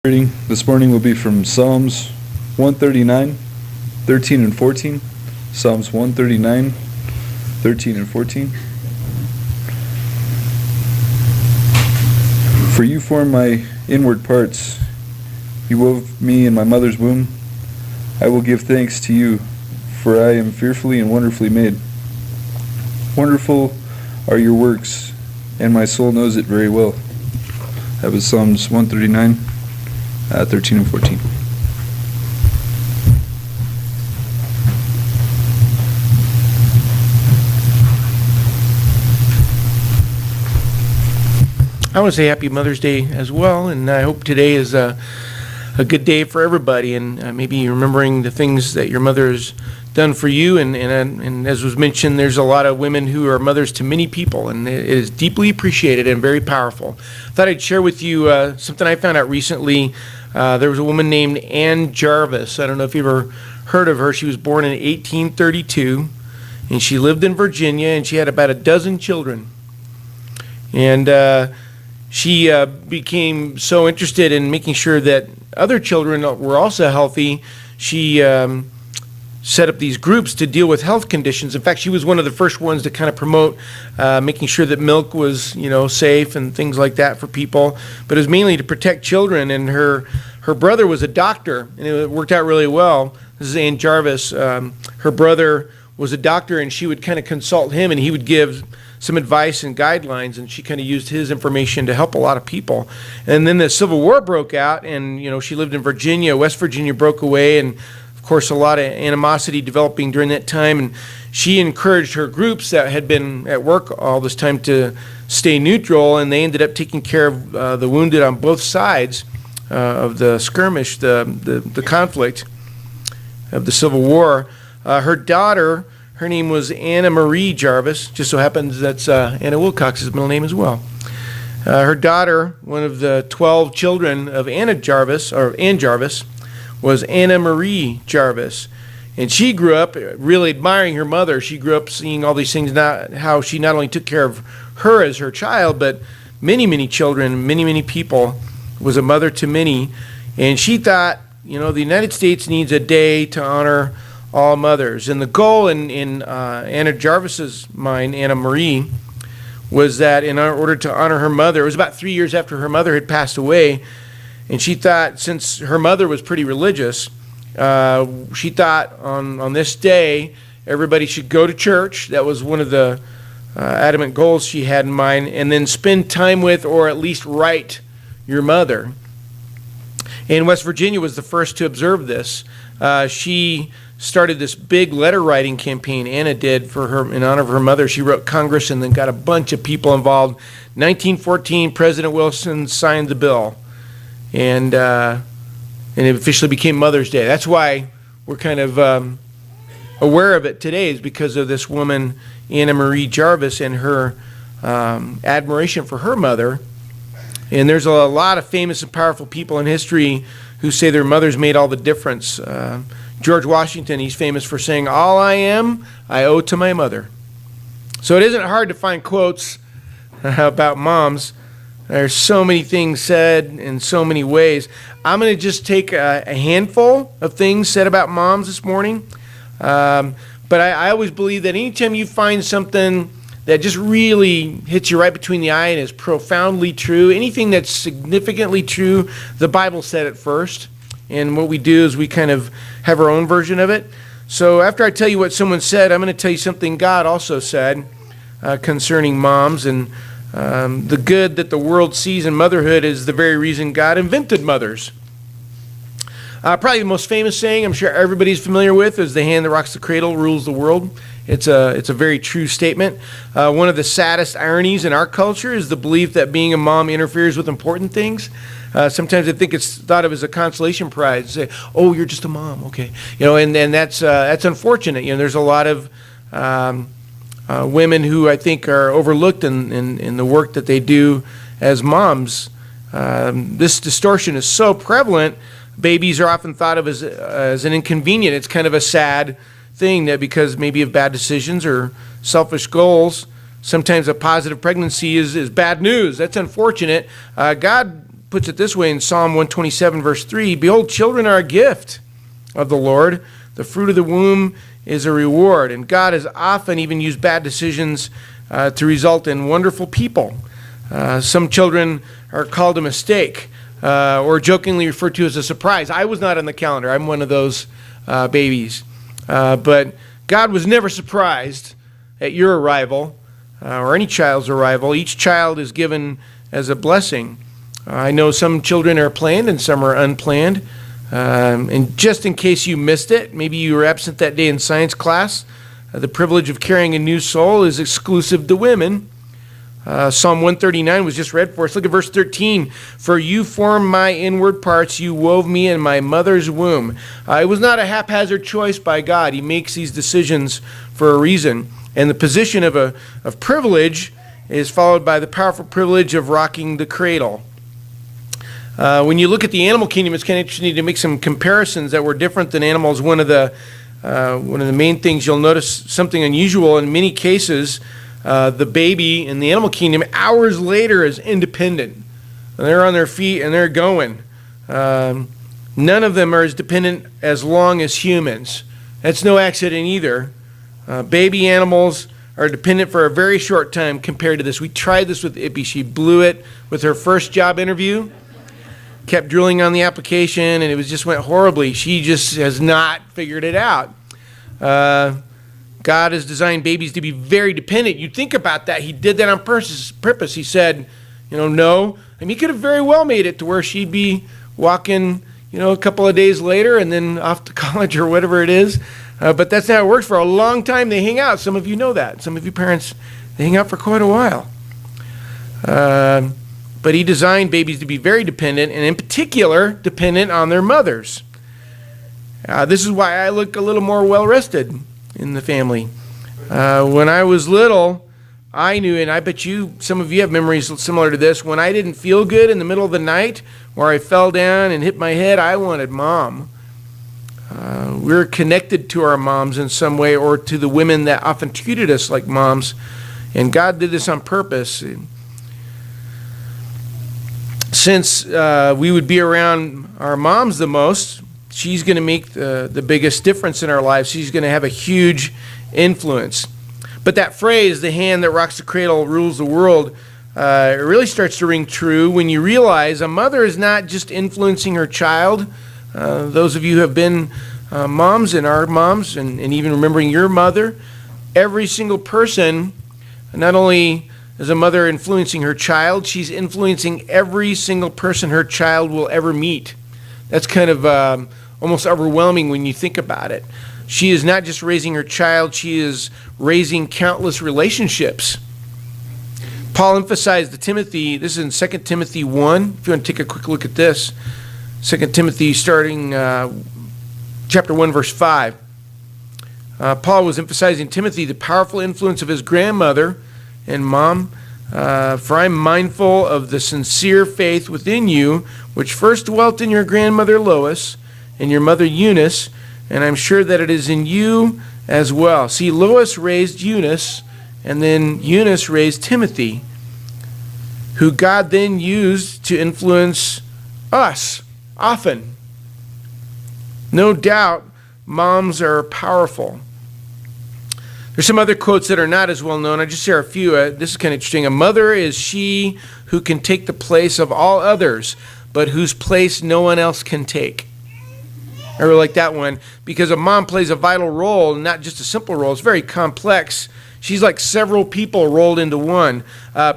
Reading this morning will be from Psalms 139, 13 and 14. Psalms 139, 13 and 14. For you formed my inward parts. You wove me in my mother's womb. I will give thanks to you, for I am fearfully and wonderfully made. Wonderful are your works, and my soul knows it very well. That was Psalms 139. 13 and 14. I want to say Happy Mother's Day as well, and I hope today is a good day for everybody, and maybe remembering the things that your mother has done for you, and as was mentioned, there's a lot of women who are mothers to many people, and it is deeply appreciated and very powerful. I thought I'd share with you something I found out recently. There was a woman named Ann Jarvis. I don't know if you've ever heard of her. She was born in 1832, and she lived in Virginia, and she had about a dozen children. And she became so interested in making sure that other children were also healthy. She set up these groups to deal with health conditions. In fact, she was one of the first ones to kind of promote making sure that milk was, safe and things like that for people. But it was mainly to protect children. And her brother was a doctor, and it worked out really well. This is Ann Jarvis. Her brother was a doctor, and she would kind of consult him, and he would give some advice and guidelines, and she kind of used his information to help a lot of people. And then the Civil War broke out, and she lived in Virginia. West Virginia broke away, and of course, a lot of animosity developing during that time, and she encouraged her groups that had been at work all this time to stay neutral, and they ended up taking care of the wounded on both sides of the skirmish, the conflict of the Civil War. Her daughter, her name was Anna Marie Jarvis. Just so happens that's Anna Wilcox's middle name as well. Her daughter, one of the 12 children of Ann Jarvis, was Anna Marie Jarvis. And she grew up really admiring her mother. She grew up seeing all these things, how she not only took care of her as her child, but many, many children, many, many people, was a mother to many. And she thought, the United States needs a day to honor all mothers. And the goal in Anna Jarvis's mind, Anna Marie, was that in order to honor her mother, it was about 3 years after her mother had passed away, and she thought, since her mother was pretty religious, she thought on this day, everybody should go to church. That was one of the adamant goals she had in mind, and then spend time with, or at least write, your mother. And West Virginia was the first to observe this. She started this big letter writing campaign, Anna did, for her in honor of her mother. She wrote Congress and then got a bunch of people involved. 1914, President Wilson signed the bill. And it officially became Mother's Day. That's why we're kind of aware of it today, is because of this woman, Anna Marie Jarvis, and her admiration for her mother. And there's a lot of famous and powerful people in history who say their mothers made all the difference. George Washington, he's famous for saying, "All I am, I owe to my mother." So it isn't hard to find quotes about moms. There's so many things said in so many ways. I'm going to just take a handful of things said about moms this morning. But I always believe that anytime you find something that just really hits you right between the eye and is profoundly true, anything that's significantly true, the Bible said it first. And what we do is we kind of have our own version of it. So after I tell you what someone said, I'm going to tell you something God also said concerning moms. And the good that the world sees in motherhood is the very reason God invented mothers. Probably the most famous saying I'm sure everybody's familiar with is, "The hand that rocks the cradle rules the world." It's a very true statement. One of the saddest ironies in our culture is the belief that being a mom interferes with important things. Sometimes I think it's thought of as a consolation prize. Say, "Oh, you're just a mom, okay." And that's unfortunate. There's a lot of women who I think are overlooked in the work that they do as moms. This distortion is so prevalent. Babies are often thought of as an inconvenience. It's kind of a sad thing that because maybe of bad decisions or selfish goals, sometimes a positive pregnancy is bad news. That's unfortunate. God puts it this way in Psalm 127, verse 3, "Behold, children are a gift of the Lord. The fruit of the womb is a reward." And God has often even used bad decisions to result in wonderful people. Some children are called a mistake or jokingly referred to as a surprise. I was not on the calendar. I'm one of those babies. But God was never surprised at your arrival or any child's arrival. Each child is given as a blessing. I know some children are planned and some are unplanned. And just in case you missed it, maybe you were absent that day in science class, the privilege of carrying a new soul is exclusive to women. Psalm 139 was just read for us. Look at verse 13. "For you formed my inward parts, you wove me in my mother's womb." It was not a haphazard choice by God. He makes these decisions for a reason. And the position of privilege is followed by the powerful privilege of rocking the cradle. When you look at the animal kingdom, it's kind of interesting to make some comparisons that were different than animals. One of the main things you'll notice something unusual in many cases. The baby in the animal kingdom hours later is independent. And they're on their feet and they're going. None of them are as dependent as long as humans. That's no accident either. Baby animals are dependent for a very short time compared to this. We tried this with Ippy. She blew it with her first job interview. Kept drilling on the application and it just went horribly. She just has not figured it out. God has designed babies to be very dependent. You think about that. He did that on purpose. He said, no. I mean, he could have very well made it to where she'd be walking, a couple of days later and then off to college or whatever it is. But that's not how it works. For a long time, they hang out. Some of you know that. Some of you parents, they hang out for quite a while. But he designed babies to be very dependent, and in particular, dependent on their mothers. This is why I look a little more well-rested in the family. When I was little, I knew, and I bet some of you have memories similar to this, when I didn't feel good in the middle of the night, where I fell down and hit my head, I wanted mom. We're connected to our moms in some way, or to the women that often treated us like moms, and God did this on purpose. Since we would be around our moms the most, she's going to make the biggest difference in our lives. She's going to have a huge influence. But that phrase, "the hand that rocks the cradle rules the world," it really starts to ring true when you realize a mother is not just influencing her child. Those of you who have been moms and are moms, and even remembering your mother, every single person, not only is a mother influencing her child, she's influencing every single person her child will ever meet. That's kind of almost overwhelming when you think about it. She is not just raising her child, she is raising countless relationships. Paul emphasized to Timothy, this is in 2 Timothy 1, if you want to take a quick look at this. 2 Timothy starting chapter 1, verse 5. Paul was emphasizing to Timothy the powerful influence of his grandmother and mom, "For I'm mindful of the sincere faith within you, which first dwelt in your grandmother Lois and your mother Eunice, and I'm sure that it is in you as well." See, Lois raised Eunice, and then Eunice raised Timothy, who God then used to influence us often. No doubt, moms are powerful. There's some other quotes that are not as well known. I just share a few. This is kind of interesting. "A mother is she who can take the place of all others, but whose place no one else can take." I really like that one because a mom plays a vital role, not just a simple role. It's very complex. She's like several people rolled into one.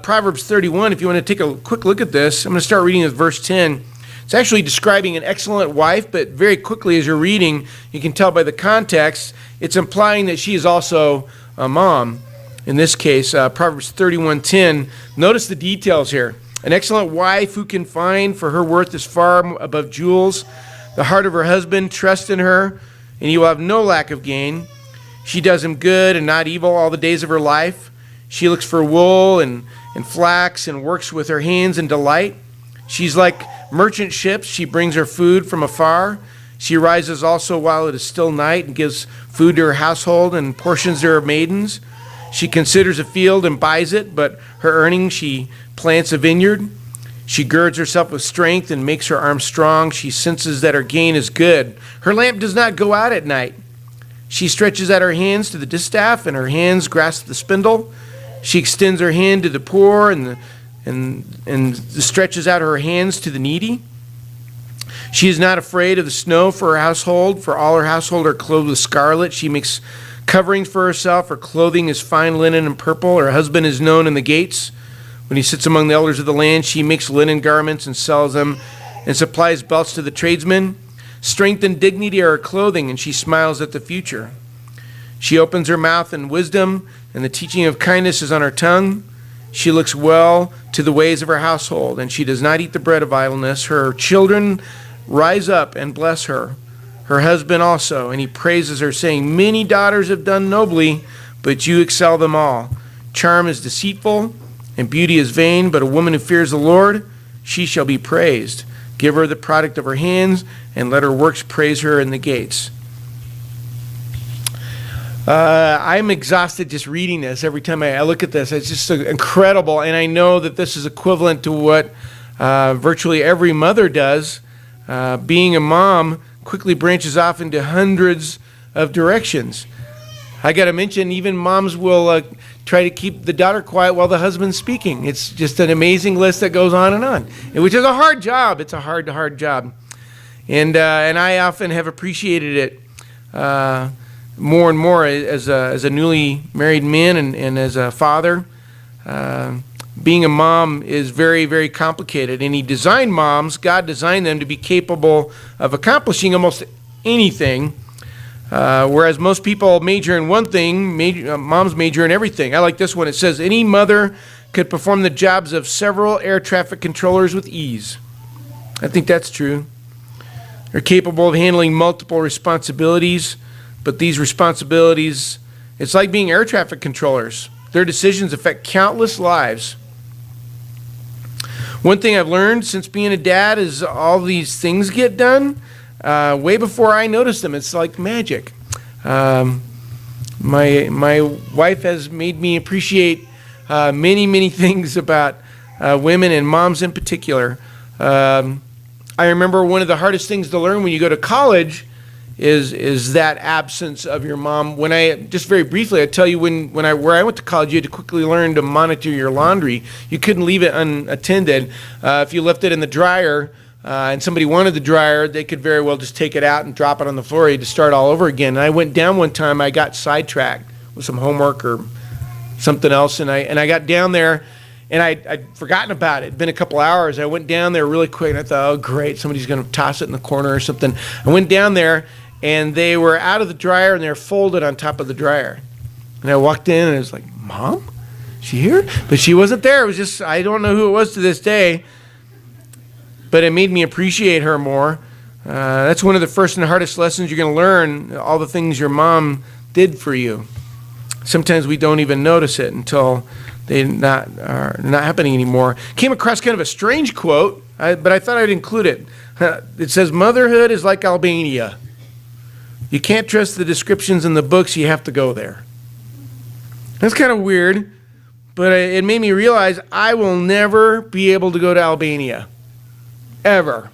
Proverbs 31, if you want to take a quick look at this, I'm going to start reading with verse 10. It's actually describing an excellent wife, but very quickly as you're reading, you can tell by the context, it's implying that she is also a mom. In this case, Proverbs 31:10. Notice the details here. "An excellent wife who can find, for her worth is far above jewels. The heart of her husband trusts in her, and he will have no lack of gain. She does him good and not evil all the days of her life. She looks for wool and flax and works with her hands in delight. She's like merchant ships. She brings her food from afar. She rises also while it is still night and gives food to her household and portions to her maidens. She considers a field and buys it, but her earnings she plants a vineyard. She girds herself with strength and makes her arms strong. She senses that her gain is good. Her lamp does not go out at night. She stretches out her hands to the distaff, and her hands grasp the spindle. She extends her hand to the poor and stretches out her hands to the needy. She is not afraid of the snow for her household, for all her household are clothed with scarlet. She makes coverings for herself. Her clothing is fine linen and purple. Her husband is known in the gates. When he sits among the elders of the land, she makes linen garments and sells them and supplies belts to the tradesmen. Strength and dignity are her clothing, and she smiles at the future. She opens her mouth in wisdom, and the teaching of kindness is on her tongue. She looks well to the ways of her household, and she does not eat the bread of idleness. Her children rise up and bless her, her husband also, and he praises her, saying, "Many daughters have done nobly, but you excel them all. Charm is deceitful, and beauty is vain, but a woman who fears the Lord, she shall be praised. Give her the product of her hands, and let her works praise her in the gates." I'm exhausted just reading this. Every time I look at this, it's just so incredible, and I know that this is equivalent to what virtually every mother does. Being a mom quickly branches off into hundreds of directions. I got to mention, even moms will try to keep the daughter quiet while the husband's speaking. It's just an amazing list that goes on, which is a hard job. It's a hard job. And I often have appreciated it more and more as a newly married man and as a father. Being a mom is very, very complicated. And he designed moms, God designed them to be capable of accomplishing almost anything. Whereas most people major in one thing, moms major in everything. I like this one. It says, any mother could perform the jobs of several air traffic controllers with ease. I think that's true. They're capable of handling multiple responsibilities, but these responsibilities, it's like being air traffic controllers. Their decisions affect countless lives. One thing I've learned since being a dad is all these things get done way before I notice them. It's like magic. My wife has made me appreciate many things about women and moms in particular. I remember one of the hardest things to learn when you go to college is that absence of your mom. When just very briefly, I tell you, where I went to college, you had to quickly learn to monitor your laundry. You couldn't leave it unattended. If you left it in the dryer and somebody wanted the dryer, they could very well just take it out and drop it on the floor. You had to start all over again. And I went down one time, I got sidetracked with some homework or something else, and I got down there, and I'd forgotten about it. It'd been a couple hours. I went down there really quick, and I thought, oh, great, somebody's going to toss it in the corner or something. I went down there, and they were out of the dryer, and they were folded on top of the dryer. And I walked in, and I was like, Mom? Is she here? But she wasn't there. It was just, I don't know who it was to this day, but it made me appreciate her more. That's one of the first and hardest lessons you're going to learn, all the things your mom did for you. Sometimes we don't even notice it until they're not happening anymore. Came across kind of a strange quote, but I thought I'd include it. It says, motherhood is like Albania. You can't trust the descriptions in the books, you have to go there. That's kind of weird, but it made me realize I will never be able to go to Albania. Ever.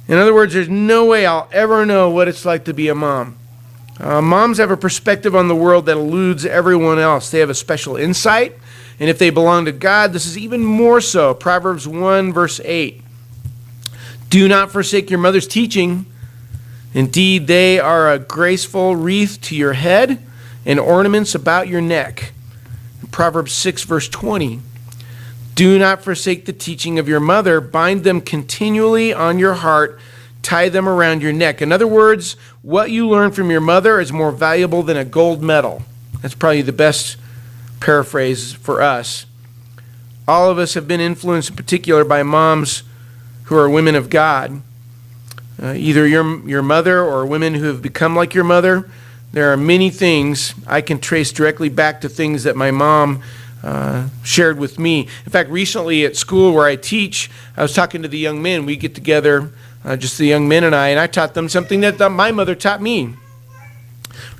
In other words, there's no way I'll ever know what it's like to be a mom. Moms have a perspective on the world that eludes everyone else. They have a special insight, and if they belong to God, this is even more so. Proverbs 1, verse 8. Do not forsake your mother's teaching. Indeed, they are a graceful wreath to your head and ornaments about your neck. Proverbs 6, verse 20. Do not forsake the teaching of your mother. Bind them continually on your heart. Tie them around your neck. In other words, what you learn from your mother is more valuable than a gold medal. That's probably the best paraphrase for us. All of us have been influenced in particular by moms who are women of God. Either your mother or women who have become like your mother. There are many things I can trace directly back to things that my mom shared with me. In fact, recently at school where I teach, I was talking to the young men. We get together, just the young men and I taught them something that my mother taught me.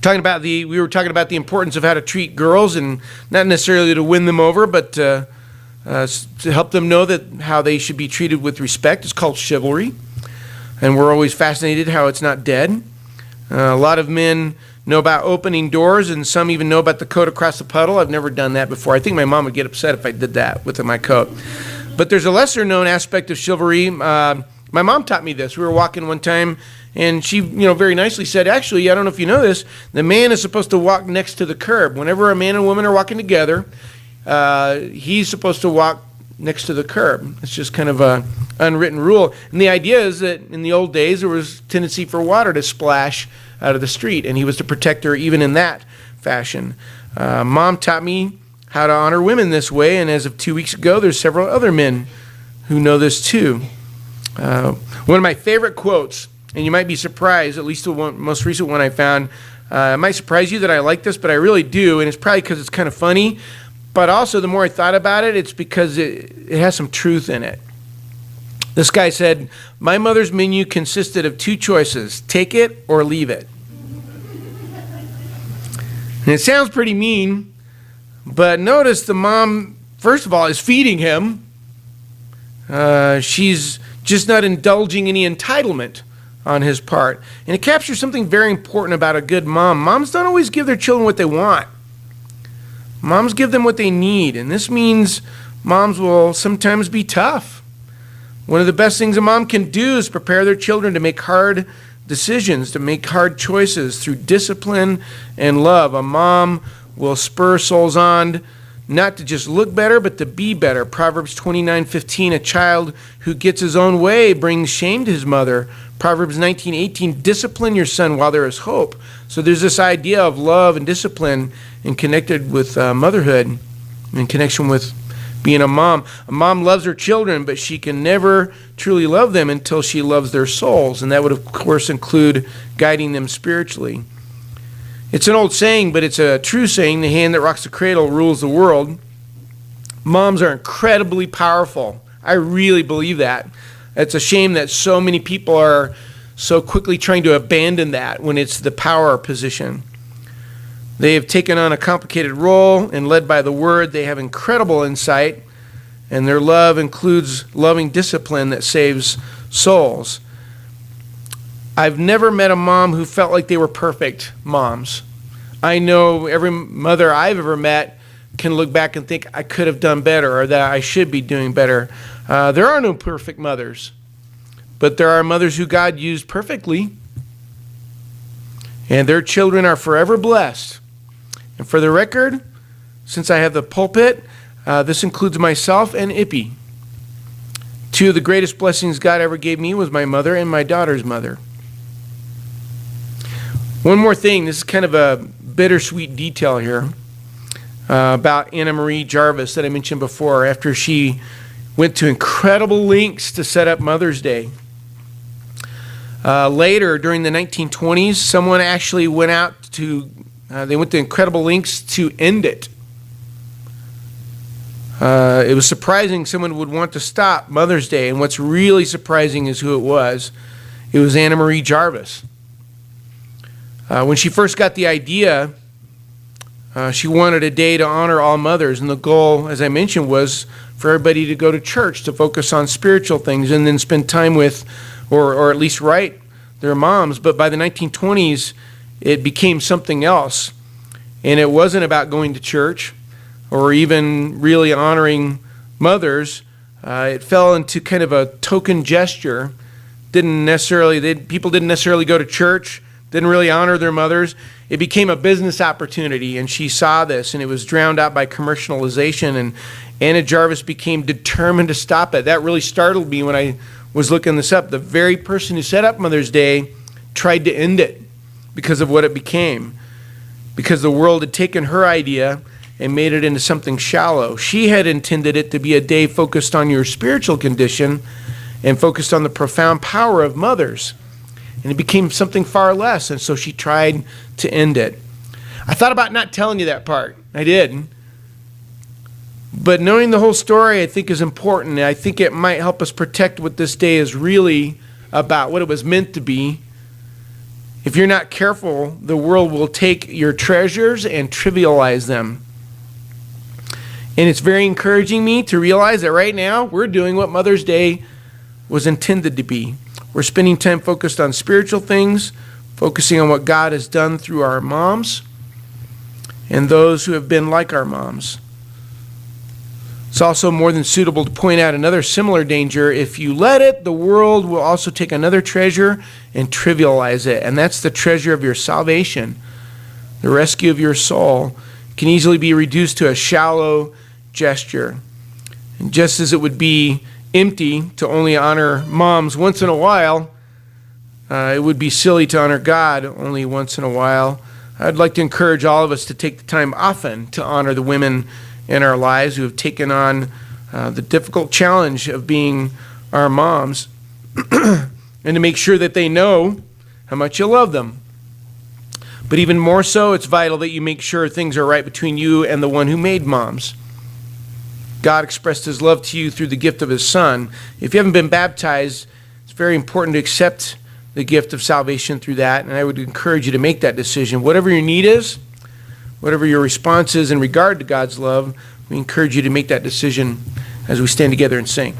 We were talking about the importance of how to treat girls, and not necessarily to win them over, but to help them know that how they should be treated with respect. It's called chivalry, and we're always fascinated how it's not dead. A lot of men know about opening doors, and some even know about the coat across the puddle. I've never done that before. I think my mom would get upset if I did that with my coat. But there's a lesser known aspect of chivalry. My mom taught me this. We were walking one time, and she, very nicely said, actually, I don't know if you know this, the man is supposed to walk next to the curb. Whenever a man and woman are walking together, he's supposed to walk next to the curb. It's just kind of a unwritten rule. And the idea is that in the old days, there was tendency for water to splash out of the street, and he was to protect her even in that fashion. Mom taught me how to honor women this way, and as of 2 weeks ago, there's several other men who know this too. One of my favorite quotes, and you might be surprised, at least the most recent one I found, it might surprise you that I like this, but I really do, and it's probably because it's kind of funny, but also the more I thought about it, it's because it has some truth in it. This guy said, "My mother's menu consisted of two choices, take it or leave it." And it sounds pretty mean, but notice the mom, first of all, is feeding him. She's just not indulging any entitlement on his part. And it captures something very important about a good mom. Moms don't always give their children what they want. Moms give them what they need, and this means moms will sometimes be tough. One of the best things a mom can do is prepare their children to make hard decisions, to make hard choices through discipline and love. A mom will spur souls on not to just look better, but to be better. Proverbs 29:15, a child who gets his own way brings shame to his mother. Proverbs 19:18, discipline your son while there is hope. So there's this idea of love and discipline and connected with motherhood, in connection with being a mom. A mom loves her children, but she can never truly love them until she loves their souls. And that would, of course, include guiding them spiritually. It's an old saying, but it's a true saying, the hand that rocks the cradle rules the world. Moms are incredibly powerful. I really believe that. It's a shame that so many people are so quickly trying to abandon that when it's the power position. They have taken on a complicated role, and led by the Word, they have incredible insight, and their love includes loving discipline that saves souls. I've never met a mom who felt like they were perfect moms. I know every mother I've ever met can look back and think, I could have done better, or that I should be doing better. There are no perfect mothers, but there are mothers who God used perfectly, and their children are forever blessed. And for the record, since I have the pulpit, this includes myself and Ippy. Two of the greatest blessings God ever gave me was my mother and my daughter's mother. One more thing, this is kind of a bittersweet detail here about Anna Marie Jarvis that I mentioned before, after she went to incredible lengths to set up Mother's Day. Later, during the 1920s, someone actually went out to they went to incredible lengths to end it. It was surprising someone would want to stop Mother's Day, and what's really surprising is who it was. It was Anna Marie Jarvis. When she first got the idea, she wanted a day to honor all mothers, and the goal, as I mentioned, was for everybody to go to church, to focus on spiritual things, and then spend time with, or at least write, their moms. But by the 1920s, it became something else. And it wasn't about going to church or even really honoring mothers. It fell into kind of a token gesture. People didn't necessarily go to church, didn't really honor their mothers. It became a business opportunity, and she saw this, and it was drowned out by commercialization, and Anna Jarvis became determined to stop it. That really startled me when I was looking this up. The very person who set up Mother's Day tried to end it because of what it became, because the world had taken her idea and made it into something shallow. She had intended it to be a day focused on your spiritual condition and focused on the profound power of mothers. And it became something far less, and so she tried to end it. I thought about not telling you that part. I did. But knowing the whole story, I think, is important. I think it might help us protect what this day is really about, what it was meant to be. If you're not careful, the world will take your treasures and trivialize them. And it's very encouraging me to realize that right now we're doing what Mother's Day was intended to be. We're spending time focused on spiritual things, focusing on what God has done through our moms and those who have been like our moms. It's also more than suitable to point out another similar danger. If you let it, the world will also take another treasure and trivialize it, and that's the treasure of your salvation. The rescue of your soul can easily be reduced to a shallow gesture. And just as it would be empty to only honor moms once in a while, it would be silly to honor God only once in a while. I'd like to encourage all of us to take the time often to honor the women in our lives who have taken on the difficult challenge of being our moms, and to make sure that they know how much you love them. But even more so, it's vital that you make sure things are right between you and the one who made moms. God expressed his love to you through the gift of his Son. If you haven't been baptized, it's very important to accept the gift of salvation through that, and I would encourage you to make that decision. Whatever your need is, whatever your response is in regard to God's love, we encourage you to make that decision as we stand together and sing.